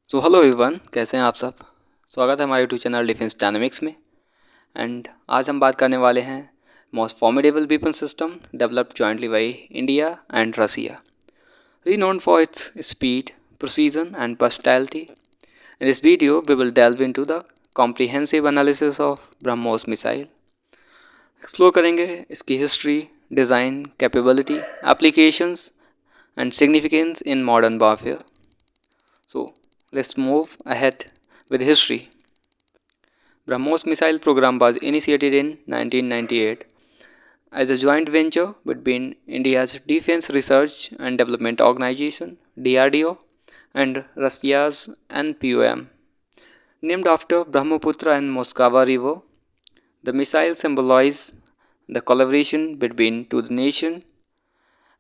So hello everyone, कैसे हैं आप सब। स्वागत है हमारे यूट्यूब चैनल डिफेंस डायनामिक्स में। एंड आज हम बात करने वाले हैं most formidable weapon system developed jointly by India and Russia, renowned for its speed, precision and versatility. In this video we will delve into the comprehensive analysis of BrahMos missile. Explore करेंगे इसकी history, design, capability, applications and significance in modern warfare. So let's move ahead with history. BrahMos missile program was initiated in 1998 as a joint venture between India's Defense Research and Development Organization (DRDO) and Russia's NPOM. Named after Brahmaputra and Moskva River, the missile symbolizes the collaboration between two nations,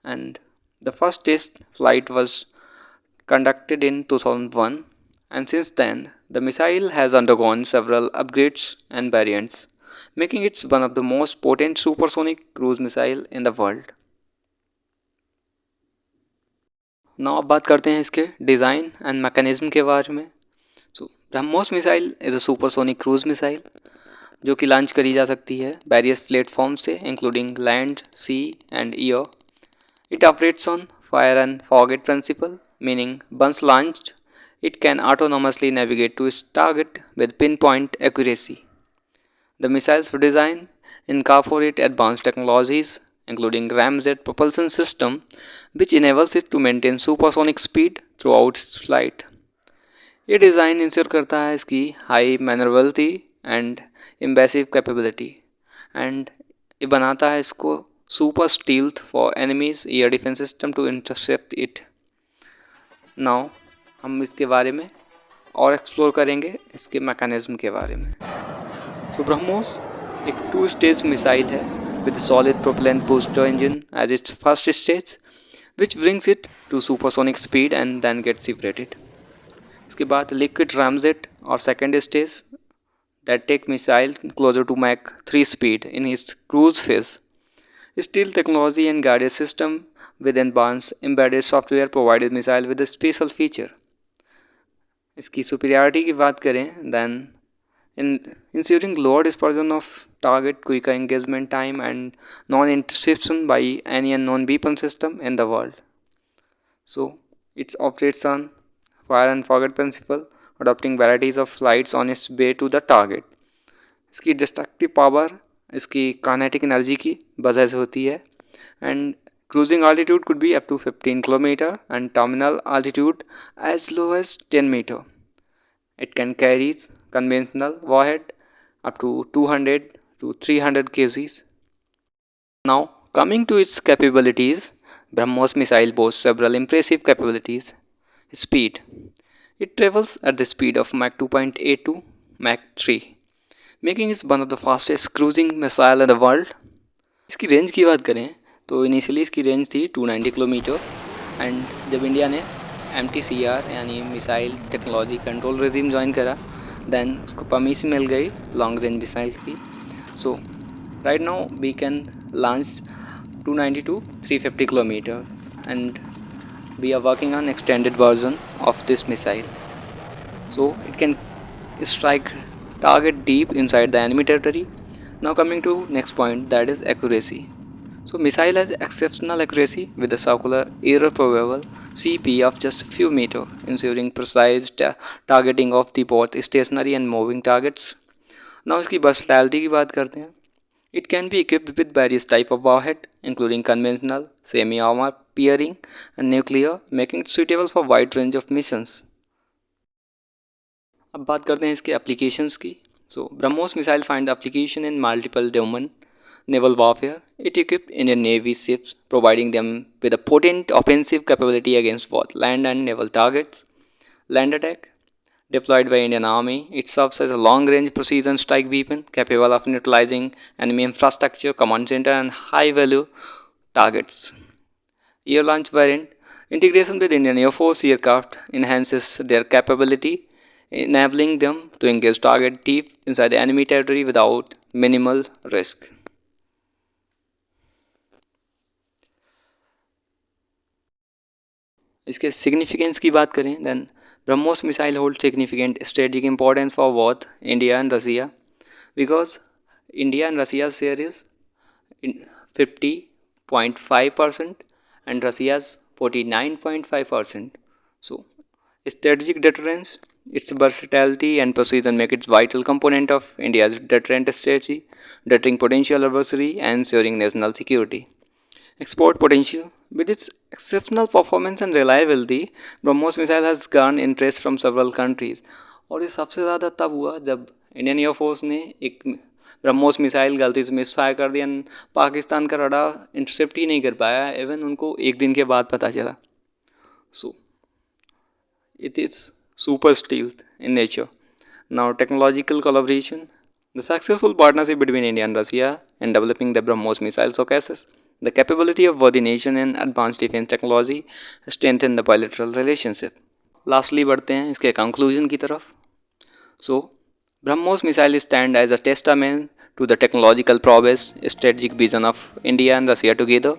and the first test flight was conducted in 2001, and since then the missile has undergone several upgrades and variants, making it one of the most potent supersonic cruise missile in the world. Now अब बात करते हैं इसके design and mechanism के बारे में. BrahMos missile is a supersonic cruise missile जो कि लॉन्च करी जा सकती है वेरियस प्लेटफॉर्म से including land, sea and air. It operates on fire and forget principle, meaning once launched, it can autonomously navigate to its target with pinpoint accuracy. The missile's design incorporates advanced technologies, including ramjet propulsion system, which enables it to maintain supersonic speed throughout its flight. ये design ensure करता है इसकी high manoeuvrability and इम्बैसिव capability, and ये बनाता है इसको super stealth for enemy's air defence system to intercept it. Now हम इसके बारे में और एक्सप्लोर करेंगे इसके मैकेनिज्म के बारे में. सो ब्रह्मोस एक 2 स्टेज मिसाइल है with solid propellant booster engine as its first stage, which brings it to supersonic speed and then get separated. इसके बाद लिक्विड रामजेट और second stage that take missile closer to Mach 3 speed in its cruise phase. Still, technology and guidance system with advanced embedded software provided missile with a special feature. इसकी superiority की बात करें then in ensuring lower dispersion of target, quicker engagement time and non-interception by any unknown weapon system in the world. So it operates on fire and forget principle, adopting varieties of flights on its way to the target. इसकी destructive power इसकी kinetic energy की वजह से होती है, and cruising altitude could be up to 15 kilometre and terminal altitude as low as 10 metre. It can carries conventional warhead up to 200 to 300 kgs. Now coming to its capabilities, BrahMos missile boasts several impressive capabilities. Speed. It travels at the speed of Mach 2.8 to Mach 3, making it one of the fastest cruising missile in the world. इसकी range की बात करें तो initially इसकी range थी 290 kilometre, and जब India ने MTCR यानी missile technology control regime join करा देन उसको परमिशन मिल गई लॉन्ग रेंज मिसाइल की. So right now we can launch 290 to 350 kilometers, and we are working on extended version of this missile, so it can strike target deep inside the enemy territory. Now coming to next point, that is accuracy. So missile has exceptional accuracy with a circular error probable CP of just few meter, ensuring precise targeting of the both stationary and moving targets. Now इसकी versatility की बात करते हैं. It can be equipped with various type of warhead, including conventional, semi-armor bearing, and nuclear, making it suitable for wide range of missions. अब बात करते हैं इसके applications की. So BrahMos missile find application in multiple domain naval warfare. It equipped Indian Navy ships, providing them with a potent offensive capability against both land and naval targets. Land attack. Deployed by Indian Army, it serves as a long-range precision strike weapon capable of neutralizing enemy infrastructure, command center, and high-value targets. Air launch variant. Integration with Indian Air Force aircraft enhances their capability, enabling them to engage target deep inside the enemy territory without minimal risk. इसके significance की बात करें then BrahMos missile holds significant strategic importance for both India and Russia because India and Russia's share is 50.5% and Russia's 49.5%. So, strategic deterrence, its versatility and precision make it vital component of India's deterrent strategy, deterring potential adversary and ensuring national security. Export potential. With its exceptional performance and reliability, BrahMos missile has garnered interest from several countries. और ये सबसे ज़्यादा तब हुआ जब Indian air force ने एक BrahMos missile गलती से मिसफायर कर दिया। पाकिस्तान का रडार इंटरसेप्ट ही नहीं कर पाया, इवन उनको एक दिन के बाद पता चला। सो it is super stealth in nature. Now, technological collaboration. The successful partnership between India and Russia in developing the BrahMos missile showcases the capability of both the nation and advanced defense technology strengthen the bilateral relationship. Lastly, बढ़ते हैं इसके conclusion की तरफ. So, BrahMos missile stand as a testament to the technological prowess, strategic vision of India and Russia together.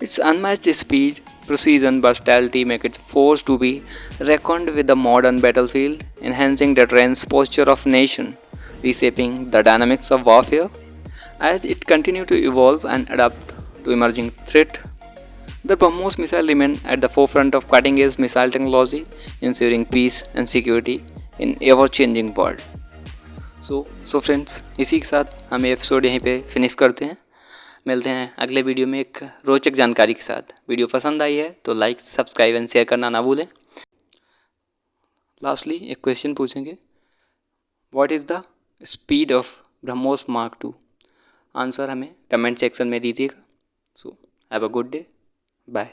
Its unmatched speed, precision, versatility make it forced to be reckoned with the modern battlefield, enhancing the deterrence posture of nation, reshaping the dynamics of warfare. As it continues to evolve and adapt to emerging threat, the BrahMos missile remain at the forefront of cutting-edge missile technology, ensuring peace and security in ever-changing world. So friends, इसी के साथ हम ये episode यहीं पे finish करते हैं। मिलते हैं अगले वीडियो में एक रोचक जानकारी के साथ। वीडियो पसंद आई है तो लाइक, सब्सक्राइब एंड शेयर करना ना भूलें। लास्टली एक क्वेश्चन पूछेंगे, what is the speed of BrahMos mark 2? Answer हमें कमेंट सेक्शन में दीजिएगा। So have a good day, bye.